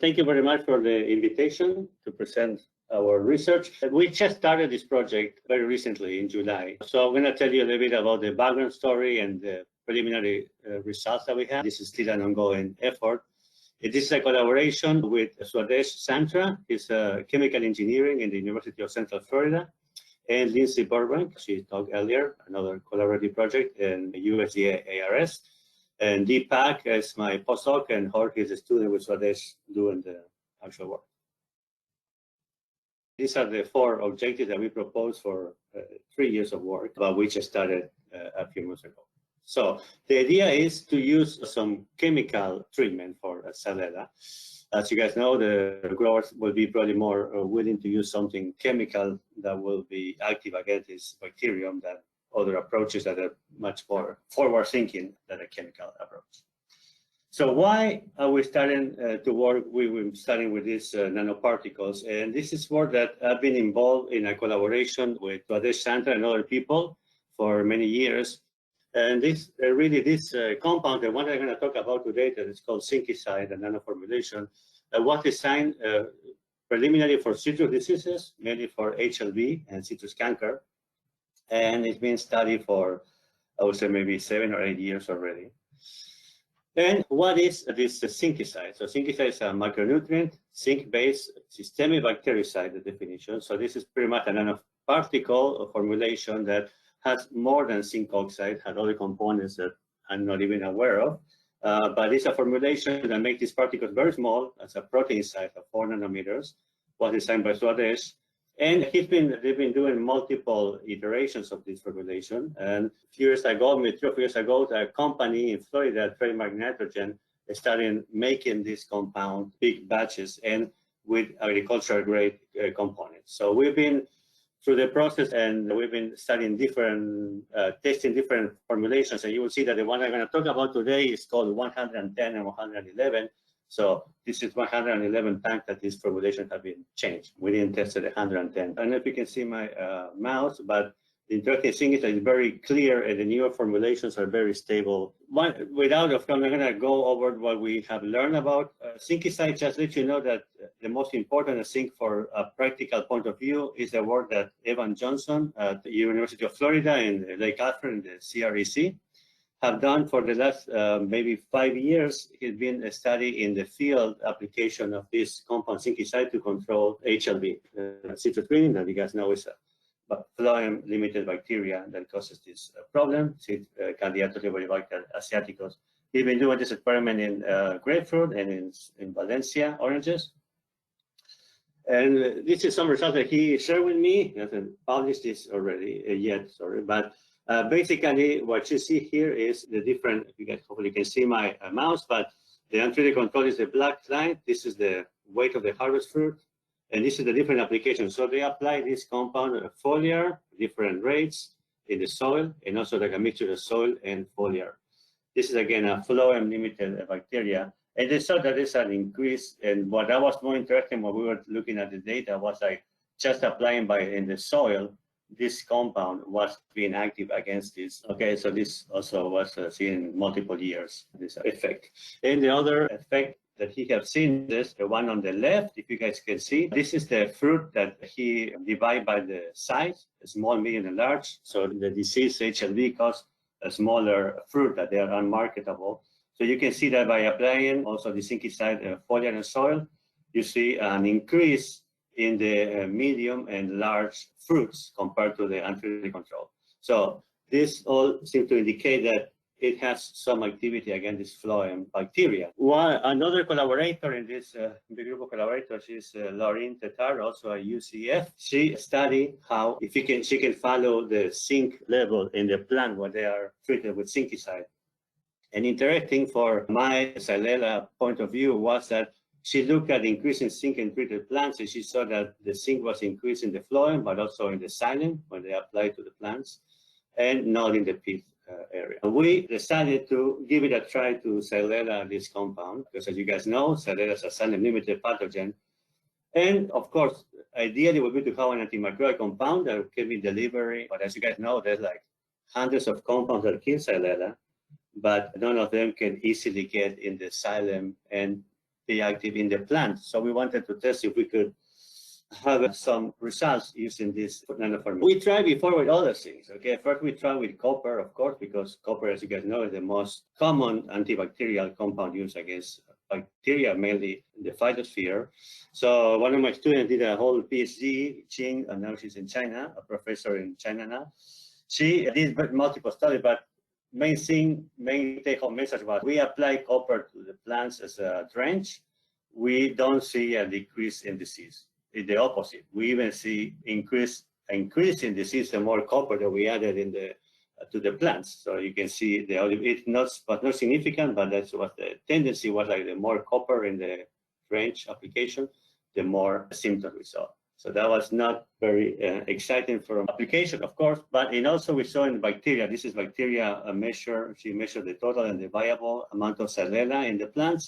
Thank you very much for the invitation to present our research. We just started this project very recently in July. So I'm going to tell you a little bit about the background story and the preliminary results that we have. This is still an ongoing effort. It is a collaboration with Swadesh Santra. He's chemical engineering in the University of Central Florida, and Lindsay Burbank, she talked earlier, another collaborative project in USDA ARS. And Deepak is my postdoc, and Jorge is a student with Swadesh doing the actual work. These are the 4 objectives that we proposed for 3 years of work, but we just started a few months ago. So the idea is to use some chemical treatment for Xylella. As you guys know, the growers will be probably more willing to use something chemical that will be active against this bacterium than other approaches that are much more forward-thinking than a chemical approach. So why are we starting to work? We're starting with these nanoparticles, and this is work that I've been involved in a collaboration with Swadesh Santra and other people for many years. And this compound, the one I'm going to talk about today, that is called Zincicide, a nanoformulation, was designed preliminarily for citrus diseases, mainly for HLB and citrus canker. And it's been studied for, I would say, maybe 7 or 8 years already. And what is this Zincicide? So Zincicide is a micronutrient, zinc-based systemic bactericide, the definition. So this is pretty much a nanoparticle formulation that has more than zinc oxide, has other components that I'm not even aware of. But it's a formulation that makes these particles very small, as a protein size of 4 nanometers, was designed by Swadesh. And they've been doing multiple iterations of this formulation. And a few years ago, maybe 3 or 4 years ago, a company in Florida, trademark Nitrogen, started making this compound, big batches, and with agricultural grade components. So we've been through the process, and we've been studying testing different formulations. And you will see that the one I'm going to talk about today is called 110 and 111. So this is 111 times that this formulation has been changed. We didn't test it at 110. I don't know if you can see my mouse, but the interesting thing is that it's very clear, and the newer formulations are very stable. I'm going to go over what we have learned about Zincicide. Just let you know that the most important, I think, for a practical point of view, is the work that Evan Johnson at the University of Florida in Lake Catherine, the CREC, have done for the last maybe 5 years. He's been a study in the field application of this compound Zincicide to control HLB, citrus green, that you guys know is a phloem-limited bacteria that causes this problem, Candida Helicobacter asiaticus. He's been doing this experiment in grapefruit and in Valencia oranges. And this is some results that he shared with me. He hasn't published this already yet, sorry, but basically, what you see here is the different, you guys hopefully can see my mouse, but the untreated control is the black line. This is the weight of the harvest fruit, and this is the different applications. So they apply this compound foliar, different rates in the soil, and also like a mixture of soil and foliar. This is again a phloem-limited bacteria, and they saw that there's an increase. And what I was more interested in when we were looking at the data was like just applying in the soil, this compound was being active against this. Okay, so this also was seen in multiple years, this effect. And the other effect that he has seen is the one on the left, if you guys can see. This is the fruit that he divided by the size, small, medium, and large. So the disease HLB caused a smaller fruit that they are unmarketable. So you can see that by applying also the Zincicide foliar and soil, you see an increase in the medium and large fruits compared to the untreated control. So this all seems to indicate that it has some activity against this phloem bacteria. Another collaborator in this big group of collaborators is Laureen Tetar, also at UCF. She studied how she can follow the zinc level in the plant when they are treated with Zincicide. And interesting for my Xylella point of view was that she looked at increasing zinc in treated plants, and she saw that the zinc was increased in the phloem, but also in the xylem when they applied to the plants, and not in the pith area. We decided to give it a try to Xylella, this compound, because as you guys know, Xylella is a xylem-limited pathogen. And of course, ideally would be to have an antimicrobial compound that can be delivered, but as you guys know, there's like hundreds of compounds that kill Xylella, but none of them can easily get in the xylem, and be active in the plant. So we wanted to test if we could have some results using this nanoformulation. We tried before with other things. Okay, first we tried with copper, of course, because copper, as you guys know, is the most common antibacterial compound used against bacteria, mainly in the phytosphere. So one of my students did a whole PhD, Qing, and now she's in China, a professor in China now. She did multiple studies, but main take-home message was we apply copper to the plants as a drench. We don't see a decrease in disease. It's the opposite. We even see increase in disease the more copper that we added in the to the plants. So you can see it's not significant, but that's what the tendency was, like the more copper in the drench application, the more symptoms we saw. So that was not very exciting for application, of course, but also we saw in bacteria. This is bacteria measure. She measured the total and the viable amount of Xylella in the plants.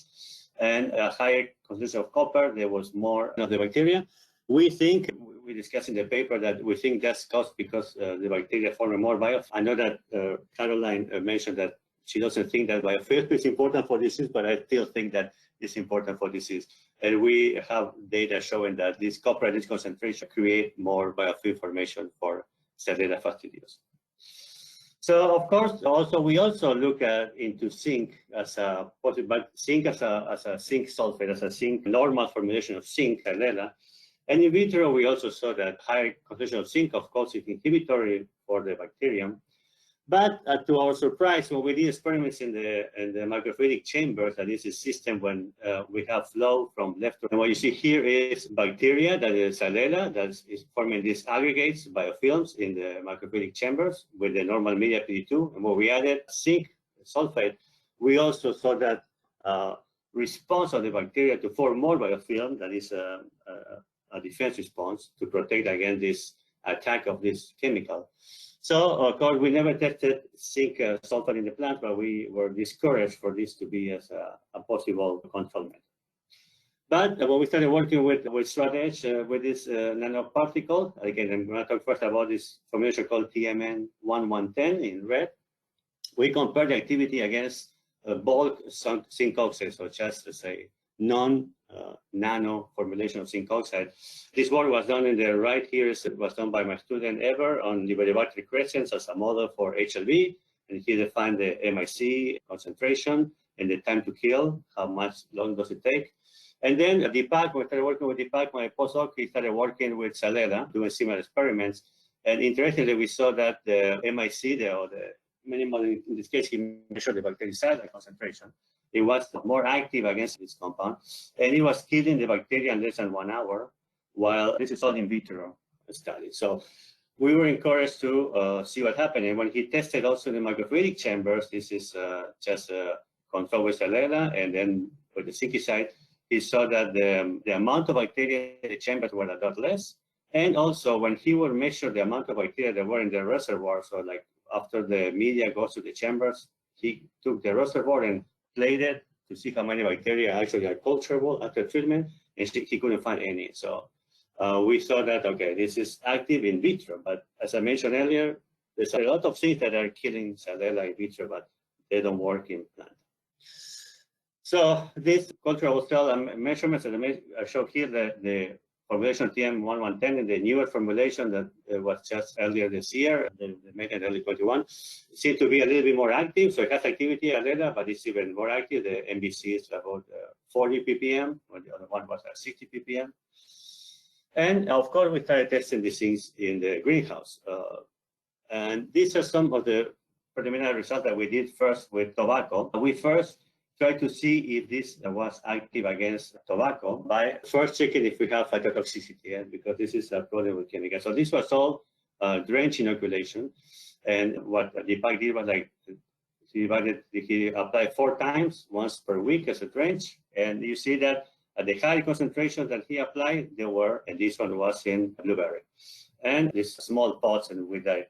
And a higher concentration of copper, there was more of the bacteria. We think, we discussed in the paper that we think that's caused because the bacteria form more biofilm. I know that Caroline mentioned that she doesn't think that biofilm is important for disease, but I still think that it's important for disease. And we have data showing that this copper at this concentration create more biofilm formation for Xylella fastidiosa. So of course, we also look into zinc as a possible zinc as a zinc sulfate, as a zinc normal formulation of zinc, Xylella. And in vitro, we also saw that high concentration of zinc, of course, is inhibitory for the bacterium. But to our surprise, when we did experiments in the microfluidic chambers, that is a system when we have flow from left to right. And what you see here is bacteria, that is Xylella, that is forming these aggregates, biofilms, in the microfluidic chambers with the normal media PD2. And when we added zinc sulfate, we also saw that response of the bacteria to form more biofilm, that is a defense response to protect against this attack of this chemical. So, of course, we never tested zinc sulfate in the plant, but we were discouraged for this to be as a possible control method. But when we started working with StratEdge, with this nanoparticle, again, I'm going to talk first about this formulation called TMN1110 in red. We compared the activity against bulk zinc oxide, so just to say non-nano formulation of zinc oxide. This work was done in the right here. It was done by my student Ever on Liberibacter crescens as a model for HLV, and he defined the MIC concentration and the time to kill, how long does it take. And then Deepak, we started working with Deepak, my postdoc, he started working with Xylella, doing similar experiments. And interestingly, we saw that the MIC, or the minimal, in this case, he measured the bactericidal concentration. It was more active against this compound, and it was killing the bacteria in less than 1 hour, while this is all in vitro study. So we were encouraged to see what happened. And when he tested also the microfluidic chambers, this is just a control with Xylella, and then with the zinc side, he saw that the amount of bacteria in the chambers were a lot less. And also when he would measure the amount of bacteria that were in the reservoir, so like after the media goes to the chambers, he took the reservoir and played it to see how many bacteria actually are culturable after treatment, and he couldn't find any. So we saw that, okay, this is active in vitro, but as I mentioned earlier, there's a lot of things that are killing Xylella in vitro, but they don't work in plant. So this cultural cell measurements that I show here, the formulation TM1110 and the newer formulation that was just earlier this year, they made in early 21, seem to be a little bit more active. So it has activity, Xylella, but it's even more active. The MBC is about 40 ppm, or the other one was at 60 ppm. And of course, we started testing these things in the greenhouse. And these are some of the preliminary results that we did first with tobacco. We first tried to see if this was active against tobacco by first checking if we have phytotoxicity, because this is a problem with chemicals. So this was all drench inoculation. And what Deepak did was like, he applied 4 times, once per week as a drench. And you see that at the high concentration that he applied, there were, and this one was in blueberry. And these small pots and with the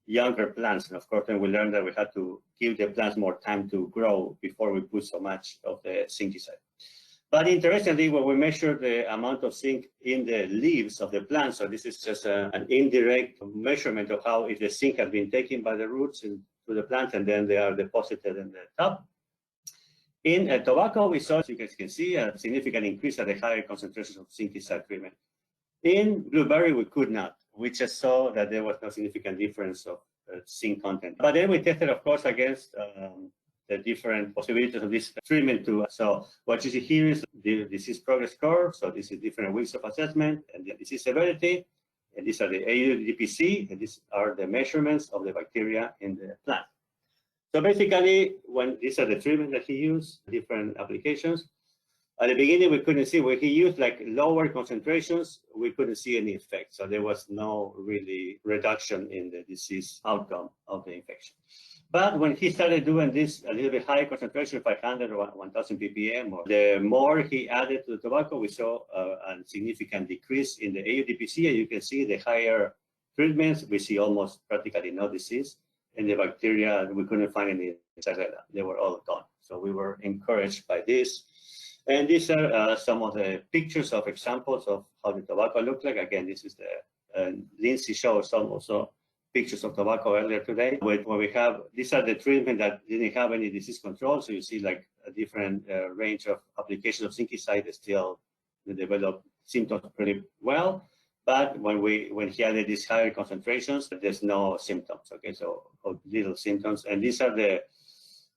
younger plants. And of course, then we learned that we had to give the plants more time to grow before we put so much of the zincicide. But interestingly, when we measure the amount of zinc in the leaves of the plant, so this is just an indirect measurement of how if the zinc has been taken by the roots into the plant and then they are deposited in the top. In tobacco, we saw, as you guys can see, a significant increase at the higher concentrations of zinc inside treatment. In blueberry, we could not. We just saw that there was no significant difference of zinc content. But then we tested, of course, against the different possibilities of this treatment too. So what you see here is the disease progress curve. So this is different weeks of assessment and the disease severity. And these are the AUDPC, and these are the measurements of the bacteria in the plant. So basically, when these are the treatments that he used, different applications. At the beginning, we couldn't see when he used like lower concentrations, we couldn't see any effect. So there was no really reduction in the disease outcome of the infection. But when he started doing this a little bit higher concentration, 500 or 1000 ppm, or the more he added to the tobacco, we saw a significant decrease in the AUDPC. And you can see the higher treatments, we see almost practically no disease. And the bacteria, we couldn't find any Xylella. They were all gone. So we were encouraged by this. And these are some of the pictures of examples of how the tobacco looked like. Again, this is the, Lindsay showed some also pictures of tobacco earlier today. Where we have, these are the treatment that didn't have any disease control. So you see like a different range of applications of zincicide still develop symptoms pretty well. But when he added these higher concentrations, there's no symptoms, okay? So little symptoms. And these are the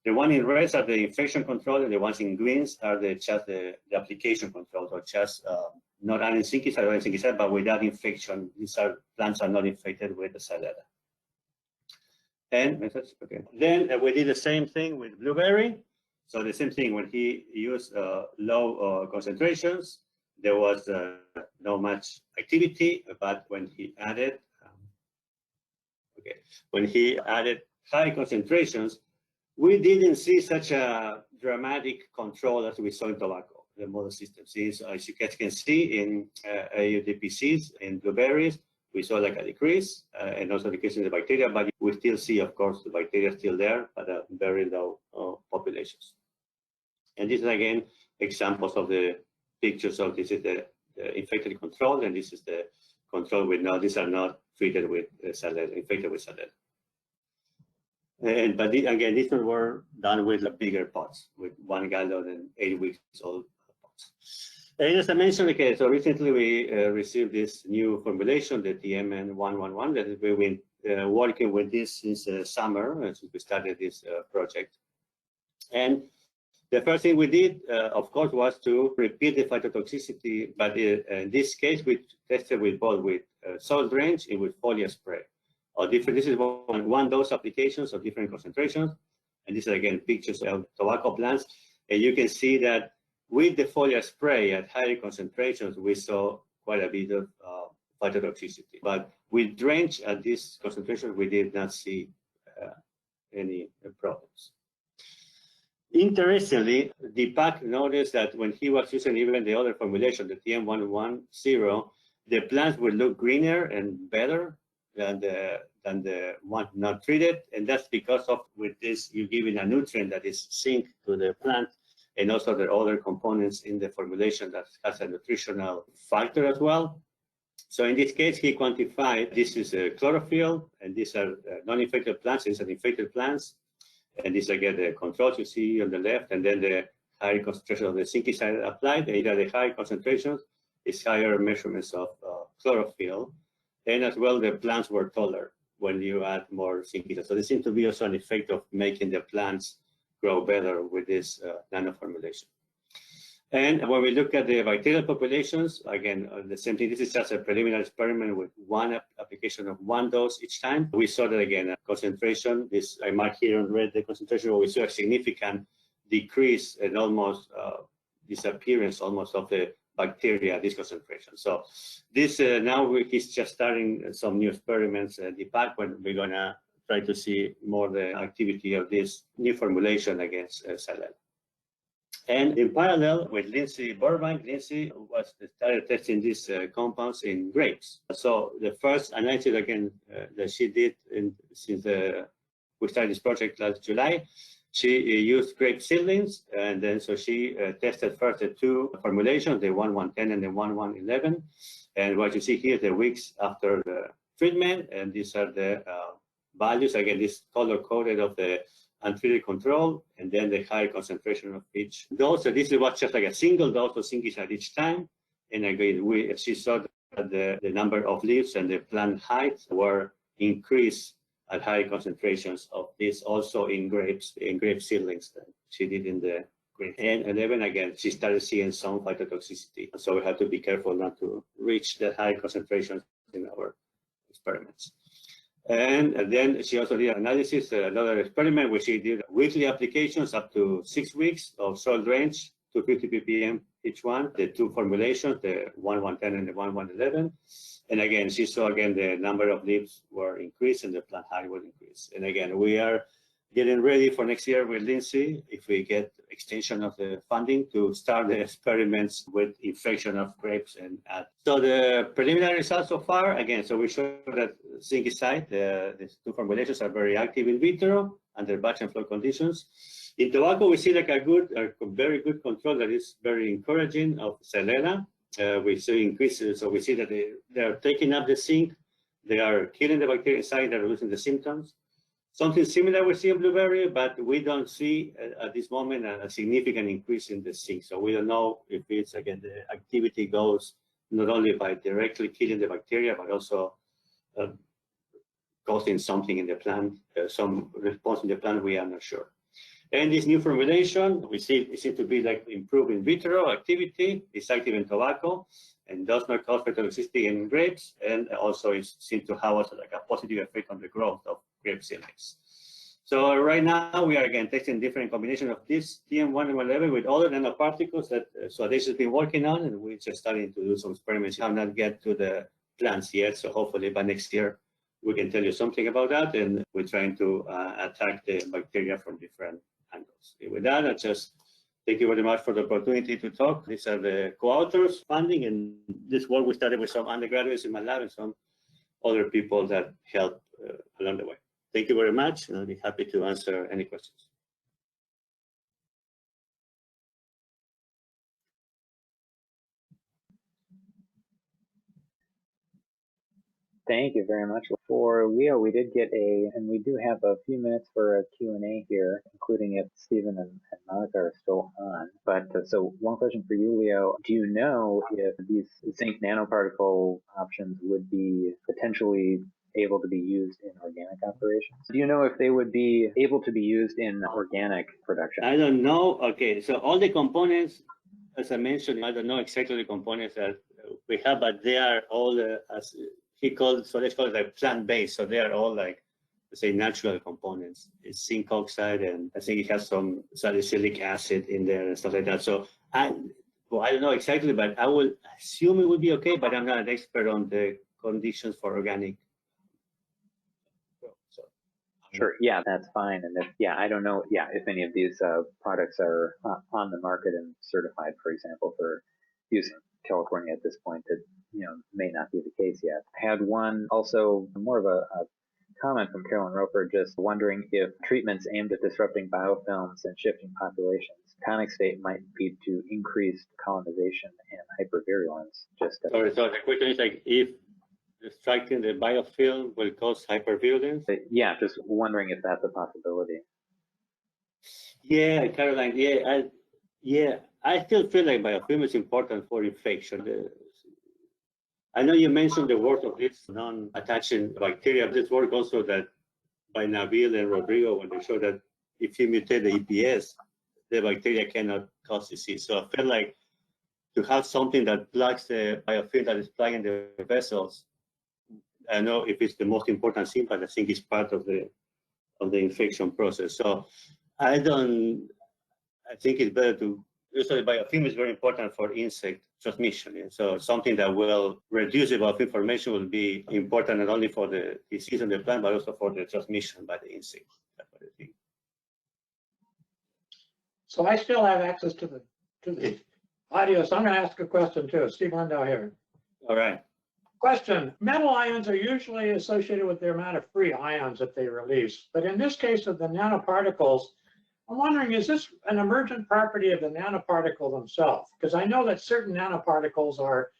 one in reds are the infection control, and the ones in greens are just the application control, or just not adding zincicide, but without infection. These plants are not infected with the Xylella. And okay. Then we did the same thing with blueberry. So the same thing when he used low concentrations, there was not much activity. But when he added, high concentrations, we didn't see such a dramatic control as we saw in tobacco, the model system. Since, as you guys can see in AUDPCs, in blueberries, we saw like a decrease and also decrease in the bacteria, but we still see, of course, the bacteria still there, but very low populations. And this is, again, examples of the pictures of this is the infected control, and this is the control with no, these are not treated with Xylella, infected with Xylella. But again, these were done with bigger pots, with 1 gallon and 8 weeks old pots. And as I mentioned, okay, so recently we received this new formulation, the TMN111, that we've been working with this since summer, since we started this project. And the first thing we did, of course, was to repeat the phytotoxicity, but in this case, we tested with both with soil drench and with foliar spray. This is one dose applications of different concentrations. And this is, again, pictures of tobacco plants. And you can see that with the foliar spray at higher concentrations, we saw quite a bit of phytotoxicity. But with drench at this concentration, we did not see any problems. Interestingly, Deepak noticed that when he was using even the other formulation, the TM110, the plants would look greener and better than the one not treated, and that's because of with this you're giving a nutrient that is zinc to the plant, and also there are other components in the formulation that has a nutritional factor as well. So in this case, he quantified this is a chlorophyll, and these are non-infected plants. These are infected plants, and these again the controls you see on the left, and then the higher concentration of the zincicide applied. Either the higher concentrations is higher measurements of chlorophyll. And as well, the plants were taller when you add more zincicide. So there seems to be also an effect of making the plants grow better with this nano formulation. And when we look at the bacterial populations, again, the same thing. This is just a preliminary experiment with one application of 1 dose each time. We saw that, again, concentration, this I mark here in red, the concentration, where we saw a significant decrease and almost disappearance almost of the bacteria at this concentration. So this now he's just starting some new experiments at Deepak, when we're gonna try to see more the activity of this new formulation against Xylella. And in parallel with Lindsay Burbank, Lindsay started testing these compounds in grapes. So the first analysis again that she did since we started this project last July, she used grape seedlings, and then so she tested first the 2 formulations, the 1110 and the 1111. And what you see here, the weeks after the treatment, and these are the values. Again, this color coded of the untreated control, and then the higher concentration of each dose. So this was just like a single dose of zinc at each time. And again, she saw that the number of leaves and the plant height were increased at high concentrations of this also in grape seedlings that she did in the grape. And 11, again, she started seeing some phytotoxicity. So we have to be careful not to reach the high concentrations in our experiments. And then she also did analysis, another experiment where she did weekly applications up to 6 weeks of soil drainage, 250 ppm each one, the two formulations, the 110 and the 11. And again, she saw again the number of leaves were increased and the plant height was increased. And again, we are getting ready for next year with Lindsay, if we get extension of the funding, to start the experiments with infection of grapes. And so the preliminary results so far, again, so we show that zincicide, these two formulations are very active in vitro under batch and flow conditions. In tobacco, we see like a very good control that is very encouraging of Xylella. We see increases, so we see that they are taking up the zinc, they are killing the bacteria inside, they're reducing the symptoms. Something similar we see in blueberry, but we don't see at this moment a significant increase in the zinc. So we don't know if it's, again, the activity goes not only by directly killing the bacteria, but also causing something in the plant, some response in the plant, we are not sure. And this new formulation, we see it seems to be like improved in vitro activity, it's active in tobacco, and does not cause phytotoxicity in grapes, and also it seems to have also like a positive effect on the growth of grape seedlings. So right now we are again testing different combinations of this TM1 and 11 with other nanoparticles that Swadesh has been working on, and we're just starting to do some experiments. We have not get to the plants yet, so hopefully by next year we can tell you something about that, and we're trying to attack the bacteria from different angles. With that, I just thank you very much for the opportunity to talk. These are the co-authors funding, and this work we started with some undergraduates in my lab and some other people that helped along the way. Thank you very much, and I'll be happy to answer any questions. Thank you very much. For Leo, we did get and we do have a few minutes for a Q&A here, including if Stephen and Monica are still on. But so one question for you, Leo, do you know if these zinc nanoparticle options would be potentially able to be used in organic operations? Do you know if they would be able to be used in organic production? I don't know. Okay, so all the components, as I mentioned, I don't know exactly the components that we have, but they are all, as so let's call it like plant-based. So they are all like, let's say, natural components. It's zinc oxide, and I think it has some salicylic acid in there and stuff like that. So I don't know exactly, but I will assume it would be okay, but I'm not an expert on the conditions for organic. So, sure, yeah, that's fine. And I don't know, if any of these products are on the market and certified, for example, for use in California at this point, that may not be the case yet. I had one also more of a comment from Carolyn Roper, just wondering if treatments aimed at disrupting biofilms and shifting populations, tonic state might lead to increased colonization and hypervirulence. So the question is like if striking the biofilm will cause hypervirulence? Yeah, just wondering if that's a possibility. Yeah, Caroline, I still feel like biofilm is important for infection. I know you mentioned the work of this non-attaching bacteria. This work also that by Nabil and Rodrigo, when they showed that if you mutate the EPS, the bacteria cannot cause disease. So I feel like to have something that plugs the biofilm that is plugging the vessels, I know if it's the most important thing, but I think it's part of the infection process. So I think it's better to. Usually, biofilm is very important for insect transmission. And so something that will reduce the biofilm formation will be important not only for the disease on the plant, but also for the transmission by the insect. So I still have access to the audio, so I'm going to ask a question too. Steve Lindau here. All right. Question: metal ions are usually associated with the amount of free ions that they release, but in this case of the nanoparticles, I'm wondering, is this an emergent property of the nanoparticle themselves? Because I know that certain nanoparticles are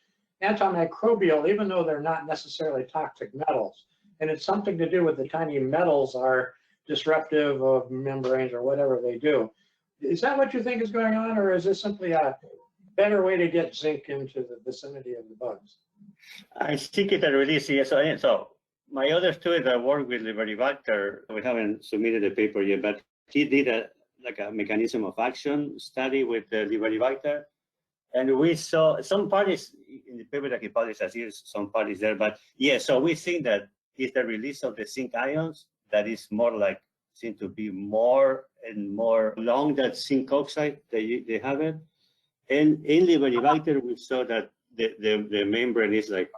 antimicrobial, even though they're not necessarily toxic metals. And it's something to do with the tiny metals are disruptive of membranes or whatever they do. Is that what you think is going on, or is this simply a better way to get zinc into the vicinity of the bugs? I think it's a release, yes. So my other student that worked with Liberibacter, we haven't submitted a paper yet, but he did a mechanism of action study with the Liberibacter. And we saw some parties in the paper that he published, as is some parties there, but yeah, so we think that it's the release of the zinc ions that is more like, seem to be more and more long that zinc oxide they have it. And in Liberibacter, we saw that the membrane is like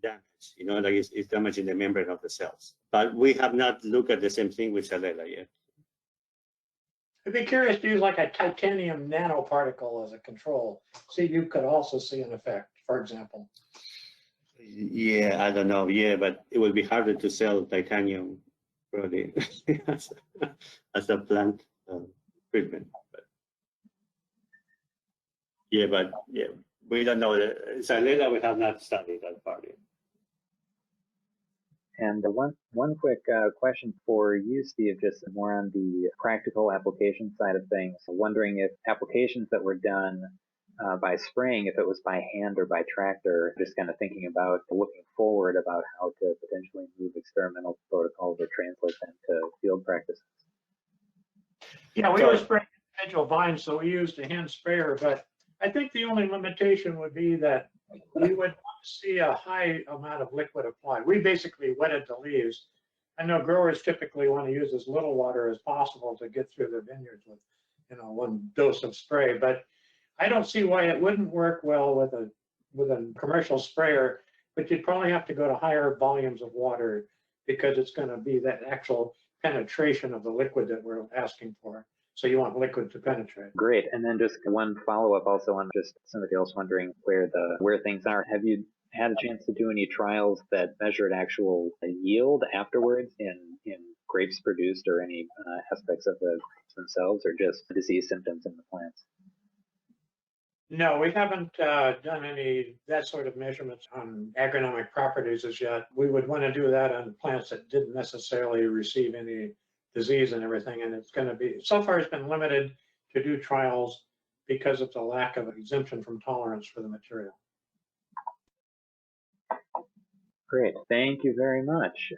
damaged, like it's damaging the membrane of the cells. But we have not looked at the same thing with Xylella yet. I'd be curious to use like a titanium nanoparticle as a control. See, you could also see an effect, for example. Yeah, I don't know. Yeah, but it will be harder to sell titanium probably as a plant treatment. But we don't know. Xylella, we have not studied that part yet. And one quick question for you, Steve, just more on the practical application side of things. Wondering if applications that were done by spraying, if it was by hand or by tractor, just kind of thinking about looking forward about how to potentially move experimental protocols or translate them to field practices. Yeah, we were spraying individual vines, so we used a hand sprayer, but I think the only limitation would be that we would want to see a high amount of liquid applied. We basically wetted the leaves. I know growers typically want to use as little water as possible to get through their vineyards with, one dose of spray. But I don't see why it wouldn't work well with a commercial sprayer. But you'd probably have to go to higher volumes of water because it's going to be that actual penetration of the liquid that we're asking for. So you want liquid to penetrate. Great. And then just one follow-up also on just somebody else wondering where things are. Have you had a chance to do any trials that measured actual yield afterwards in grapes produced or any aspects of the grapes themselves, or just disease symptoms in the plants? No, we haven't done any that sort of measurements on agronomic properties as yet. We would want to do that on plants that didn't necessarily receive any disease and everything, and it's going to be, so far it's been limited to do trials because of the lack of exemption from tolerance for the material. Great, thank you very much.